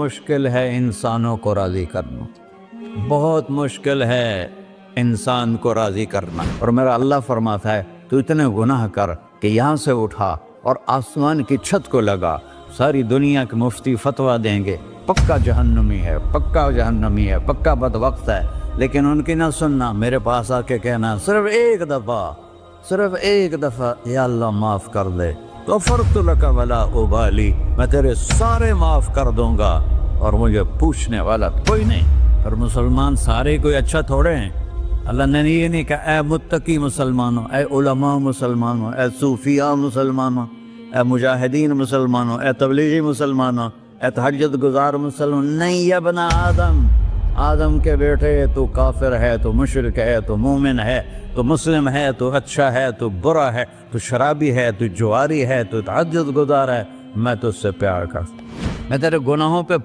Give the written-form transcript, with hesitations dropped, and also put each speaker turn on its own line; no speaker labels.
مشکل ہے انسانوں کو راضی کرنا، بہت مشکل ہے انسان کو راضی کرنا۔ اور میرا اللہ فرماتا ہے تو اتنے گناہ کر کہ یہاں سے اٹھا اور آسمان کی چھت کو لگا، ساری دنیا کے مفتی فتویٰ دیں گے پکا جہنمی ہے، پکا جہنمی ہے، پکا بدبخت ہے، لیکن ان کی نہ سننا، میرے پاس آ کے کہنا صرف ایک دفعہ یا اللہ معاف کر دے، غفرت لک ولا ابالی، میں تیرے سارے معاف کر دوں گا اور مجھے پوچھنے والا کوئی نہیں۔ اور مسلمان سارے کوئی اچھا تھوڑے ہیں۔ اللہ نے یہ نہیں کہا اے متقی مسلمانوں، اے علماء مسلمانوں، اے صوفیاء مسلمانوں، اے مجاہدین مسلمانوں، اے تبلیغی مسلمانوں، اے تہجد گزار مسلمان، نہیں یا ابن آدم کے بیٹے، تو کافر ہے، تو مشرک ہے، تو مومن ہے، تو مسلم ہے، تو اچھا ہے، تو برا ہے، تو شرابی ہے، تو جواری ہے، تو تہجد گزار ہے، میں تو اس سے پیار کرتا ہوں، میں تیرے گناہوں پہ